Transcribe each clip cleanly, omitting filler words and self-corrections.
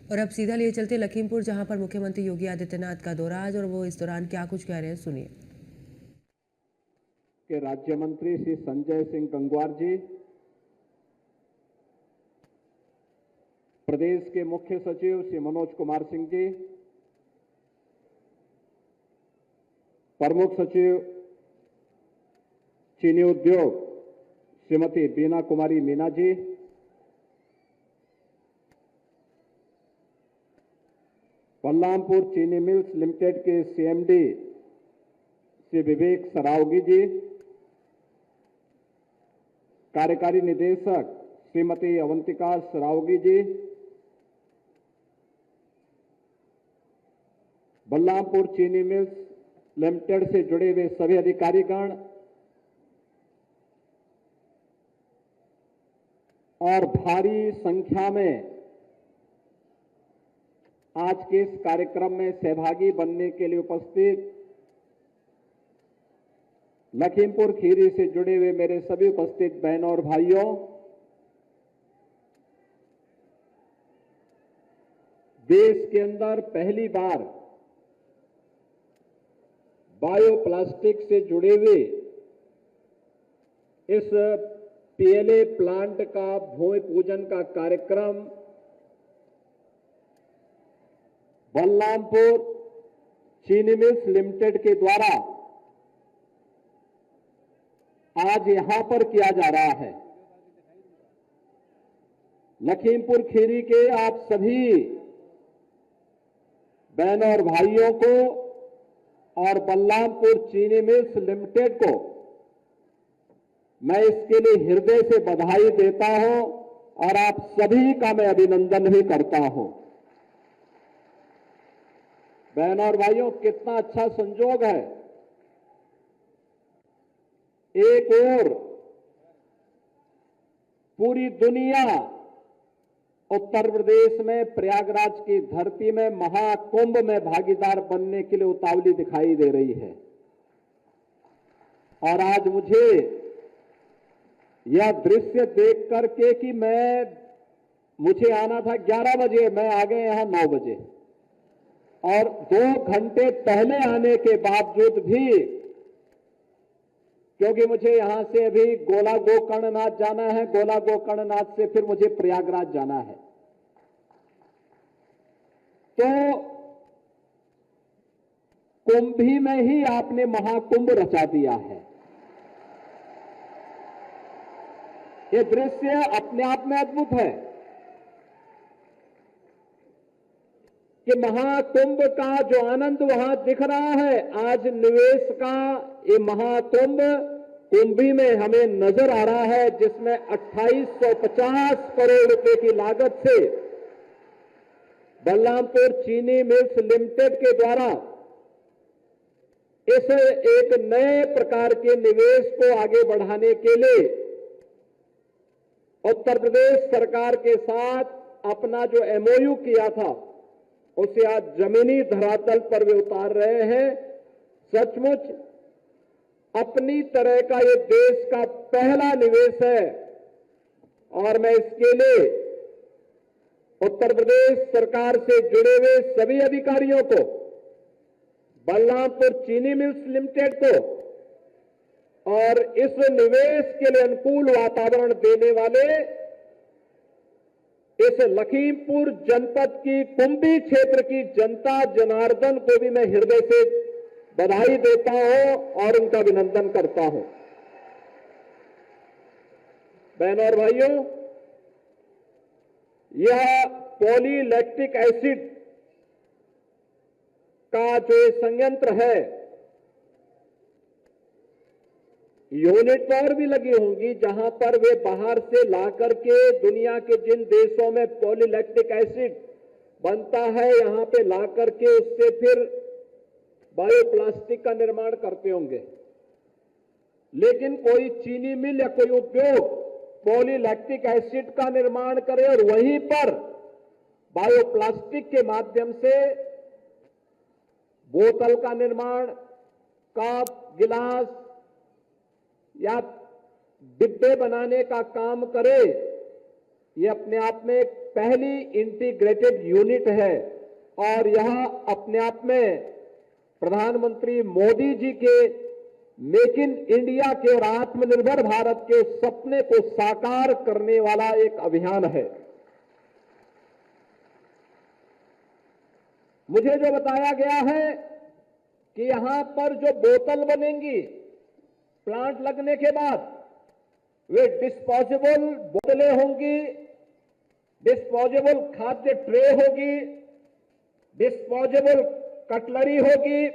और अब सीधा लिए चलते लखीमपुर, जहां पर मुख्यमंत्री योगी आदित्यनाथ का दौरा आज, और वो इस दौरान क्या कुछ कह रहे हैं, सुनिए। के राज्य मंत्री श्री संजय सिंह गंगवार जी, प्रदेश के मुख्य सचिव श्री मनोज कुमार सिंह जी, प्रमुख सचिव चीनी उद्योग श्रीमती बीना कुमारी मीना जी, बलरामपुर चीनी मिल्स लिमिटेड के सीएमडी श्री विवेक सरावगी जी, कार्यकारी निदेशक श्रीमती अवंतिका सरावगी जी, बलरामपुर चीनी मिल्स लिमिटेड से जुड़े हुए सभी अधिकारीगण और भारी संख्या में आज के इस कार्यक्रम में सहभागी बनने के लिए उपस्थित लखीमपुर खीरी से जुड़े हुए मेरे सभी उपस्थित बहनों और भाइयों, देश के अंदर पहली बार बायोप्लास्टिक से जुड़े हुए इस पीएलए प्लांट का भूमि पूजन का कार्यक्रम बलरामपुर चीनी मिल्स लिमिटेड के द्वारा आज यहां पर किया जा रहा है। लखीमपुर खीरी के आप सभी बहनों और भाइयों को और बलरामपुर चीनी मिल्स लिमिटेड को मैं इसके लिए हृदय से बधाई देता हूं और आप सभी का मैं अभिनंदन भी करता हूं। बहनों और भाइयों, कितना अच्छा संजोग है। एक ओर पूरी दुनिया उत्तर प्रदेश में प्रयागराज की धरती में महाकुंभ में भागीदार बनने के लिए उतावली दिखाई दे रही है, और आज मुझे यह दृश्य देख करके कि मुझे आना था 11 बजे, मैं आ गए यहां 9 बजे, और 2 घंटे पहले आने के बावजूद भी, क्योंकि मुझे यहां से अभी गोला गोकर्णनाथ जाना है, गोला गोकर्णनाथ से फिर मुझे प्रयागराज जाना है, तो कुंभी में ही आपने महाकुंभ रचा दिया है। यह दृश्य अपने आप में अद्भुत है कि महाकुंभ का जो आनंद वहां दिख रहा है, आज निवेश का ये महाकुंभ कुंभी में हमें नजर आ रहा है, जिसमें 2850 करोड़ रुपए की लागत से बलरामपुर चीनी मिल्स लिमिटेड के द्वारा इस एक नए प्रकार के निवेश को आगे बढ़ाने के लिए उत्तर प्रदेश सरकार के साथ अपना जो एमओयू किया था, उसे आज जमीनी धरातल पर वे उतार रहे हैं। सचमुच अपनी तरह का ये देश का पहला निवेश है, और मैं इसके लिए उत्तर प्रदेश सरकार से जुड़े हुए सभी अधिकारियों को, बलरामपुर चीनी मिल्स लिमिटेड को और इस निवेश के लिए अनुकूल वातावरण देने वाले इस लखीमपुर जनपद की कुंभी क्षेत्र की जनता जनार्दन को भी मैं हृदय से बधाई देता हूं और उनका अभिनंदन करता हूं। बहनों और भाइयों, यह पॉलीलैक्टिक एसिड का जो संयंत्र है, यूनिट और भी लगी होंगी जहां पर वे बाहर से ला करके दुनिया के जिन देशों में पॉलीलैक्टिक एसिड बनता है, यहां पे ला करके उससे फिर बायोप्लास्टिक का निर्माण करते होंगे। लेकिन कोई चीनी मिल या कोई उद्योग पॉलीलैक्टिक एसिड का निर्माण करे और वहीं पर बायोप्लास्टिक के माध्यम से बोतल का निर्माण, कप, गिलास या डिब्बे बनाने का काम करे, ये अपने आप में एक पहली इंटीग्रेटेड यूनिट है और यह अपने आप में प्रधानमंत्री मोदी जी के मेक इन इंडिया के और आत्मनिर्भर भारत के सपने को साकार करने वाला एक अभियान है। मुझे जो बताया गया है कि यहां पर जो बोतल बनेंगी प्लांट लगने के बाद वे डिस्पोजेबल बोतलें होंगी, डिस्पोजेबल खाद्य ट्रे होगी, डिस्पोजेबल कटलरी होगी,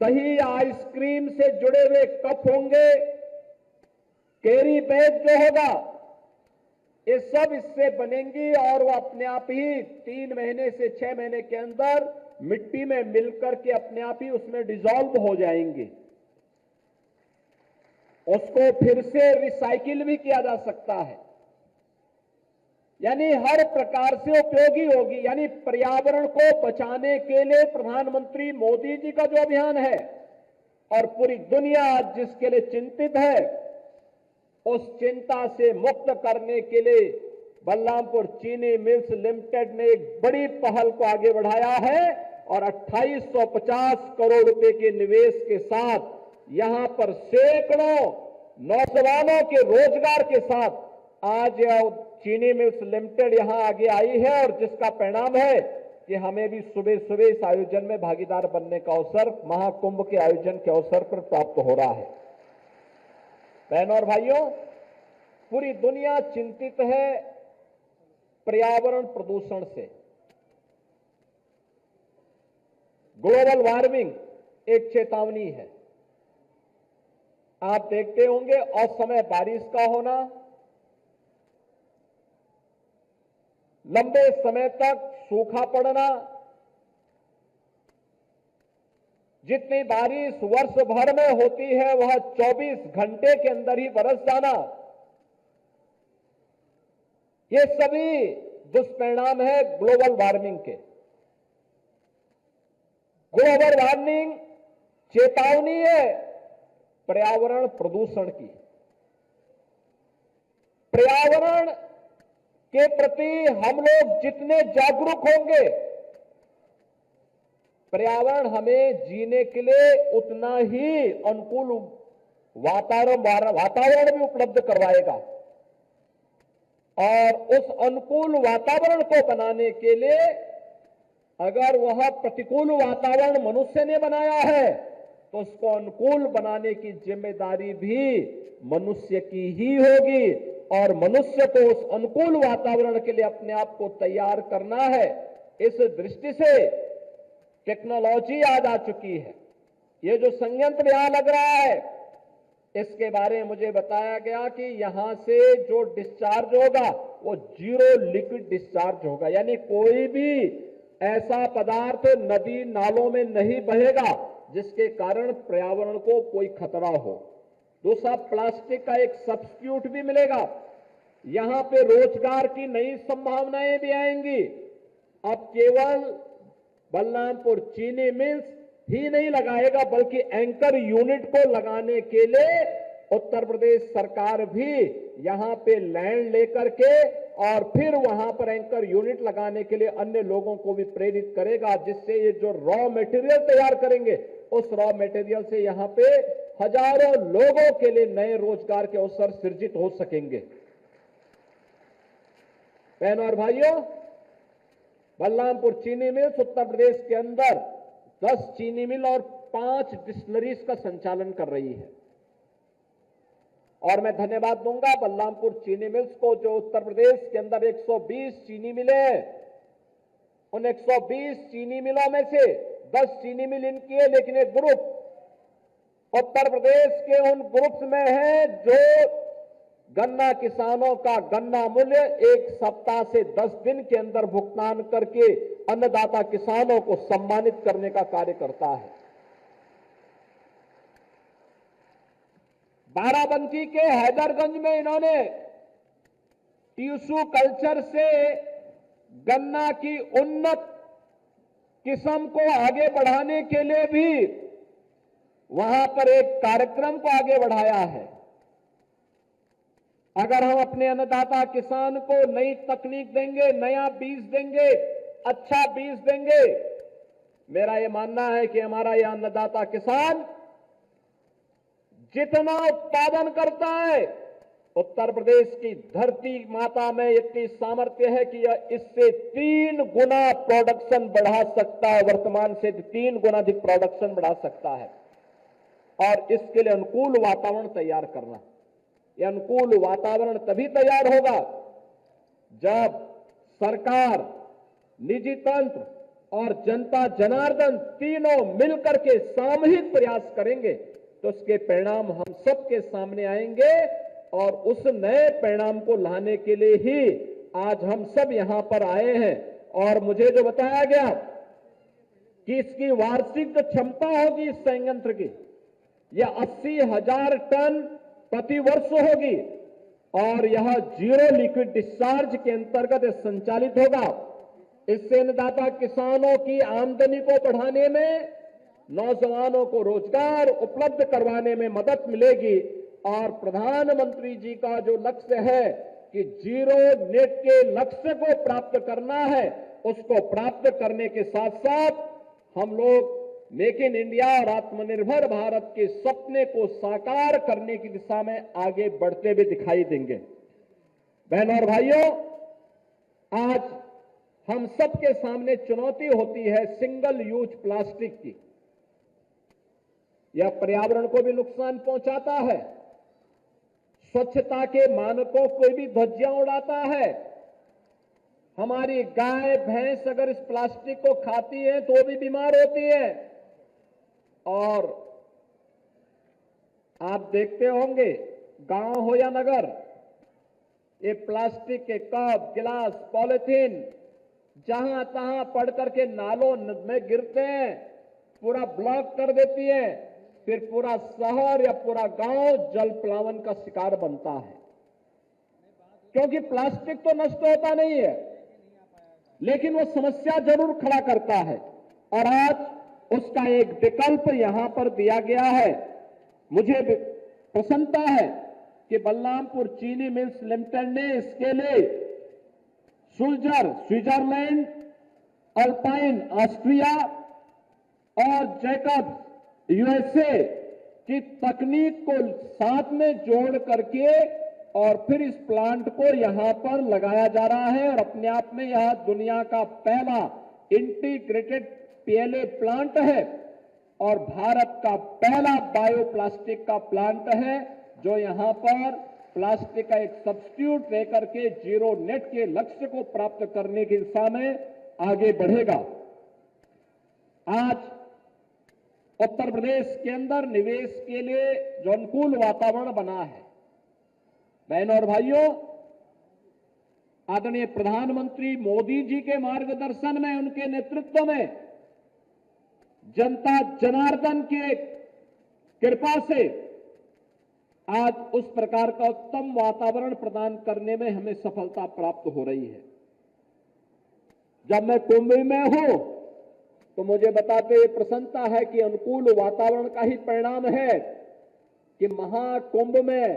दही आइसक्रीम से जुड़े हुए कप होंगे, कैरी बैग जो होगा ये सब इससे बनेंगी और वो अपने आप ही 3 महीने से 6 महीने के अंदर मिट्टी में मिलकर के अपने आप ही उसमें डिसॉल्व हो जाएंगे। उसको फिर से रिसाइकिल भी किया जा सकता है, यानी हर प्रकार से उपयोगी होगी। यानी पर्यावरण को बचाने के लिए प्रधानमंत्री मोदी जी का जो अभियान है और पूरी दुनिया आज जिसके लिए चिंतित है, उस चिंता से मुक्त करने के लिए बलरामपुर चीनी मिल्स लिमिटेड ने एक बड़ी पहल को आगे बढ़ाया है और 2850 करोड़ रुपए के निवेश के साथ यहां पर सैकड़ों नौजवानों के रोजगार के साथ आज चीनी मिल्स लिमिटेड यहां आगे आई है और जिसका परिणाम है कि हमें भी सुबह सुबह इस आयोजन में भागीदार बनने का अवसर महाकुंभ के आयोजन के अवसर पर प्राप्त हो रहा है। बहनों और भाइयों, पूरी दुनिया चिंतित है पर्यावरण प्रदूषण से। ग्लोबल वार्मिंग एक चेतावनी है। आप देखते होंगे असमय बारिश का होना, लंबे समय तक सूखा पड़ना, जितनी बारिश वर्ष भर में होती है वह 24 घंटे के अंदर ही बरस जाना, ये सभी दुष्परिणाम है ग्लोबल वार्मिंग के। ग्लोबल वार्मिंग चेतावनी है पर्यावरण प्रदूषण की। पर्यावरण के प्रति हम लोग जितने जागरूक होंगे, पर्यावरण हमें जीने के लिए उतना ही अनुकूल वातावरण भी उपलब्ध करवाएगा और उस अनुकूल वातावरण को बनाने के लिए अगर वह प्रतिकूल वातावरण मनुष्य ने बनाया है तो उसको अनुकूल बनाने की जिम्मेदारी भी मनुष्य की ही होगी और मनुष्य को उस अनुकूल वातावरण के लिए अपने आप को तैयार करना है। इस दृष्टि से टेक्नोलॉजी आज आ चुकी है। ये जो संयंत्र यहां लग रहा है इसके बारे में मुझे बताया गया कि यहां से जो डिस्चार्ज होगा वो जीरो लिक्विड डिस्चार्ज होगा, यानी कोई भी ऐसा पदार्थ नदी नालों में नहीं बहेगा जिसके कारण पर्यावरण को कोई खतरा हो। दूसरा, प्लास्टिक का एक सब्स्टिट्यूट भी मिलेगा। यहां पे रोजगार की नई संभावनाएं भी आएंगी। अब केवल बलरामपुर चीनी मिल्स ही नहीं लगाएगा बल्कि एंकर यूनिट को लगाने के लिए उत्तर प्रदेश सरकार भी यहां पे लैंड लेकर के और फिर वहां पर एंकर यूनिट लगाने के लिए अन्य लोगों को भी प्रेरित करेगा, जिससे ये जो रॉ मटेरियल तैयार करेंगे उस रॉ मटेरियल से यहां पे हजारों लोगों के लिए नए रोजगार के अवसर सृजित हो सकेंगे। बहनों और भाइयों, बलरामपुर चीनी मिल्स उत्तर प्रदेश के अंदर 10 चीनी मिल और 5 डिस्टिलरीज का संचालन कर रही है और मैं धन्यवाद दूंगा बलरामपुर चीनी मिल्स को जो उत्तर प्रदेश के अंदर 120 चीनी मिलें हैं, उन 120 चीनी मिलों में से 10 चीनी मिल इनकी है, लेकिन एक ग्रुप उत्तर प्रदेश के उन ग्रुप्स में है जो गन्ना किसानों का गन्ना मूल्य 1 सप्ताह से 10 दिन के अंदर भुगतान करके अन्नदाता किसानों को सम्मानित करने का कार्य करता है। बाराबंकी के हैदरगंज में इन्होंने टिश्यू कल्चर से गन्ना की उन्नत किस्म को आगे बढ़ाने के लिए भी वहां पर एक कार्यक्रम को आगे बढ़ाया है। अगर हम अपने अन्नदाता किसान को नई तकनीक देंगे, नया बीज देंगे, अच्छा बीज देंगे, मेरा यह मानना है कि हमारा यह अन्नदाता किसान जितना उत्पादन करता है, उत्तर प्रदेश की धरती माता में इतनी सामर्थ्य है कि यह इससे 3 गुना प्रोडक्शन बढ़ा सकता है, वर्तमान से 3 गुना अधिक प्रोडक्शन बढ़ा सकता है। और इसके लिए अनुकूल वातावरण तैयार करना, यह अनुकूल वातावरण तभी तैयार होगा जब सरकार, निजी तंत्र और जनता जनार्दन तीनों मिलकर के सामूहिक प्रयास करेंगे तो उसके परिणाम हम सबके सामने आएंगे। और उस नए परिणाम को लाने के लिए ही आज हम सब यहां पर आए हैं। और मुझे जो बताया गया कि इसकी वार्षिक क्षमता होगी इस संयंत्र की, यह 80,000 टन प्रति वर्ष होगी और यह जीरो लिक्विड डिस्चार्ज के अंतर्गत संचालित होगा। इससे अन्नदाता किसानों की आमदनी को बढ़ाने में, नौजवानों को रोजगार उपलब्ध करवाने में मदद मिलेगी। और प्रधानमंत्री जी का जो लक्ष्य है कि जीरो नेट के लक्ष्य को प्राप्त करना है, उसको प्राप्त करने के साथ साथ हम लोग मेक इन इंडिया और आत्मनिर्भर भारत के सपने को साकार करने की दिशा में आगे बढ़ते हुए दिखाई देंगे। बहनों और भाइयों, आज हम सबके सामने चुनौती होती है सिंगल यूज प्लास्टिक की। यह पर्यावरण को भी नुकसान पहुंचाता है, स्वच्छता के मानकों को भी धज्जियां उड़ाता है। हमारी गाय भैंस अगर इस प्लास्टिक को खाती है तो भी बीमार होती है। और आप देखते होंगे गांव हो या नगर, ये प्लास्टिक के कप, गिलास, पॉलिथीन जहां तहां पड़ करके नालों में गिरते हैं, पूरा ब्लॉक कर देती है, फिर पूरा शहर या पूरा गांव जल प्लावन का शिकार बनता है। क्योंकि प्लास्टिक तो नष्ट होता नहीं है, लेकिन वो समस्या जरूर खड़ा करता है। और आज उसका एक विकल्प यहां पर दिया गया है। मुझे प्रसन्नता है कि बलरामपुर चीनी मिल्स लिमिटेड ने इसके लिए सुल्जर स्विट्जरलैंड, अल्पाइन ऑस्ट्रिया और जैकब्स यूएसए की तकनीक को साथ में जोड़ करके और फिर इस प्लांट को यहां पर लगाया जा रहा है। और अपने आप में यह दुनिया का पहला इंटीग्रेटेड पीएलए प्लांट है और भारत का पहला बायोप्लास्टिक का प्लांट है जो यहां पर प्लास्टिक का एक सब्स्टिट्यूट लेकर के जीरो नेट के लक्ष्य को प्राप्त करने की दिशा में आगे बढ़ेगा। आज उत्तर प्रदेश के अंदर निवेश के लिए जो अनुकूल वातावरण बना है, बहनों और भाइयों, आदरणीय प्रधानमंत्री मोदी जी के मार्गदर्शन में, उनके नेतृत्व में, जनता जनार्दन के कृपा से आज उस प्रकार का उत्तम वातावरण प्रदान करने में हमें सफलता प्राप्त हो रही है। जब मैं कुंभ में हूं तो मुझे बताते हुए प्रसन्नता है कि अनुकूल वातावरण का ही परिणाम है कि महाकुंभ में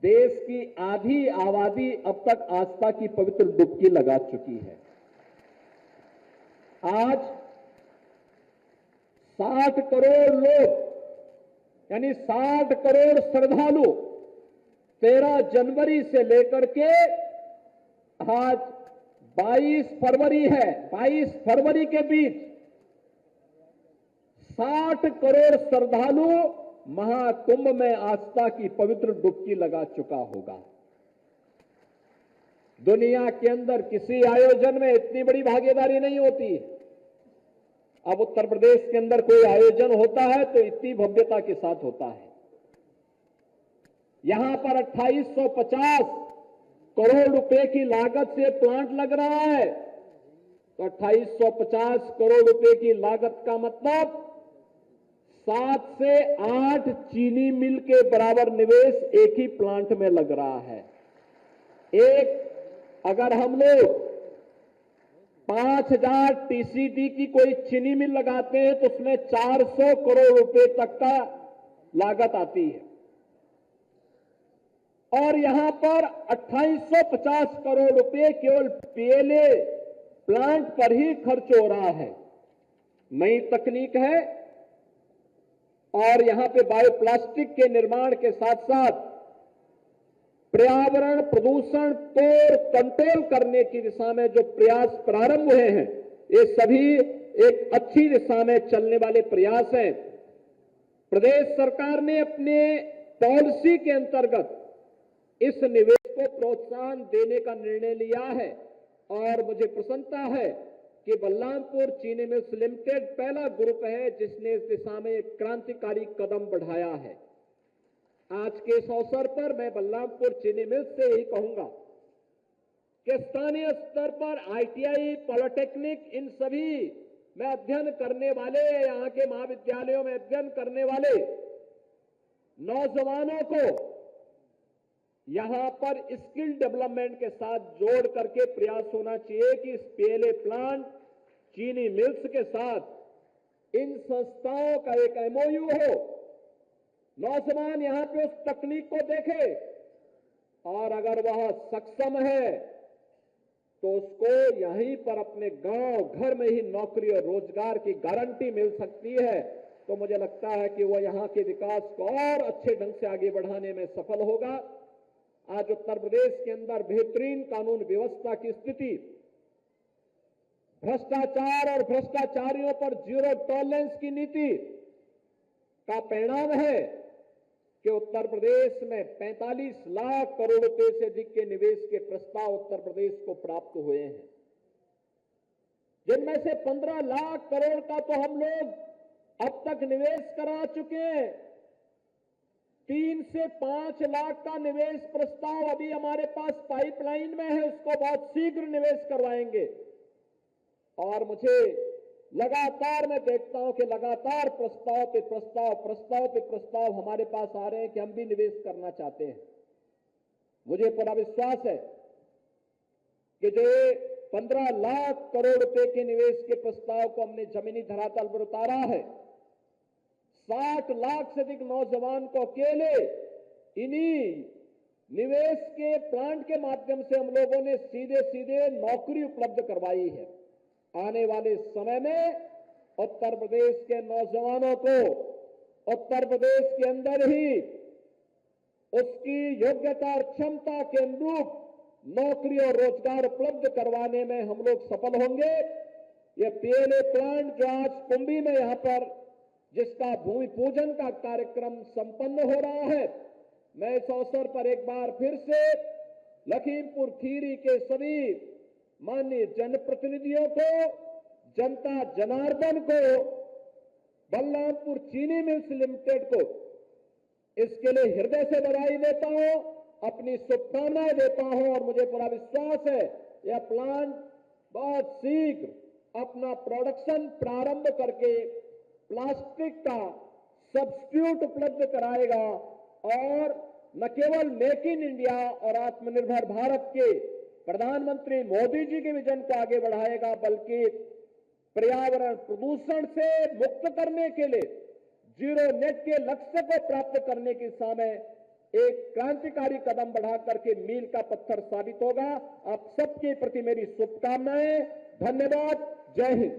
देश की आधी आबादी अब तक आस्था की पवित्र डुबकी लगा चुकी है। आज 60 करोड़ लोग, यानी 60 करोड़ श्रद्धालु 13 जनवरी से लेकर के आज 22 फरवरी है, 22 फरवरी के बीच 60 करोड़ श्रद्धालु महाकुंभ में आस्था की पवित्र डुबकी लगा चुका होगा। दुनिया के अंदर किसी आयोजन में इतनी बड़ी भागीदारी नहीं होती। अब उत्तर प्रदेश के अंदर कोई आयोजन होता है तो इतनी भव्यता के साथ होता है। यहां पर 2850 करोड़ रुपए की लागत से प्लांट लग रहा है। तो 2850 करोड़ रुपए की लागत का मतलब 7 से 8 चीनी मिल के बराबर निवेश एक ही प्लांट में लग रहा है। अगर हम लोग 5000 टीसीडी की कोई चीनी मिल लगाते हैं तो उसमें 400 करोड़ रुपए तक का लागत आती है। और यहां पर 2850 करोड़ रुपए केवल पीएलए प्लांट पर ही खर्च हो रहा है। नई तकनीक है और यहां पे बायोप्लास्टिक के निर्माण के साथ साथ पर्यावरण प्रदूषण को कंट्रोल करने की दिशा में जो प्रयास प्रारंभ हुए हैं, ये सभी एक अच्छी दिशा में चलने वाले प्रयास हैं। प्रदेश सरकार ने अपने पॉलिसी के अंतर्गत इस निवेश को प्रोत्साहन देने का निर्णय लिया है और मुझे प्रसन्नता है कि बलरामपुर चीनी मिल्स लिमिटेड पहला ग्रुप है जिसने इस दिशा में एक क्रांतिकारी कदम बढ़ाया है। आज के इस अवसर पर मैं बलरामपुर चीनी मिल्स से यही कहूंगा कि स्थानीय स्तर पर आईटीआई, पॉलिटेक्निक, इन सभी में अध्ययन करने वाले, यहाँ के महाविद्यालयों में अध्ययन करने वाले नौजवानों को यहां पर स्किल डेवलपमेंट के साथ जोड़ करके प्रयास होना चाहिए कि इस पीएलए प्लांट, चीनी मिल्स के साथ इन संस्थाओं का एक एमओयू हो। नौजवान यहां पे उस तकनीक को देखे और अगर वह सक्षम है तो उसको यहीं पर अपने गांव घर में ही नौकरी और रोजगार की गारंटी मिल सकती है। तो मुझे लगता है कि वह यहां के विकास को और अच्छे ढंग से आगे बढ़ाने में सफल होगा। आज उत्तर प्रदेश के अंदर बेहतरीन कानून व्यवस्था की स्थिति, भ्रष्टाचार और भ्रष्टाचारियों पर जीरो टॉलरेंस की नीति का परिणाम है कि उत्तर प्रदेश में 45 लाख करोड़ रुपए से अधिक के निवेश के प्रस्ताव उत्तर प्रदेश को प्राप्त हुए हैं, जिनमें से 15 लाख करोड़ का तो हम लोग अब तक निवेश करा चुके हैं। 3 से 5 लाख का निवेश प्रस्ताव अभी हमारे पास पाइपलाइन में है, उसको बहुत शीघ्र निवेश करवाएंगे। और मुझे लगातार मैं देखता हूं कि लगातार प्रस्ताव पे प्रस्ताव हमारे पास आ रहे हैं कि हम भी निवेश करना चाहते हैं। मुझे पूरा विश्वास है कि जो 15 लाख करोड़ रुपए के निवेश के प्रस्ताव को हमने जमीनी धरातल पर उतारा है, 60 लाख से अधिक नौजवान को अकेले इन्हीं निवेश के प्लांट के माध्यम से हम लोगों ने सीधे सीधे नौकरी उपलब्ध करवाई है। आने वाले समय में उत्तर प्रदेश के नौजवानों को उत्तर प्रदेश के अंदर ही उसकी योग्यता और क्षमता के अनुरूप नौकरी और रोजगार उपलब्ध करवाने में हम लोग सफल होंगे। ये पीएलए प्लांट जो आज कुंभी में यहां पर जिसका भूमि पूजन का कार्यक्रम संपन्न हो रहा है, मैं इस अवसर पर एक बार फिर से लखीमपुर खीरी के सभी माननीय जनप्रतिनिधियों को, जनता जनार्दन को, बलरामपुर चीनी मिल्स लिमिटेड को इसके लिए हृदय से बधाई देता हूं, अपनी शुभकामनाएं देता हूं और मुझे पूरा विश्वास है यह प्लांट बहुत शीघ्र अपना प्रोडक्शन प्रारंभ करके प्लास्टिक का सब्स्टिट्यूट उपलब्ध कराएगा और न केवल मेक इन इंडिया और आत्मनिर्भर भारत के प्रधानमंत्री मोदी जी के विजन को आगे बढ़ाएगा, बल्कि पर्यावरण प्रदूषण से मुक्त करने के लिए जीरो नेट के लक्ष्य को प्राप्त करने की दिशा में एक क्रांतिकारी कदम बढ़ा करके मील का पत्थर साबित होगा। आप सबके प्रति मेरी शुभकामनाएं। धन्यवाद। जय हिंद।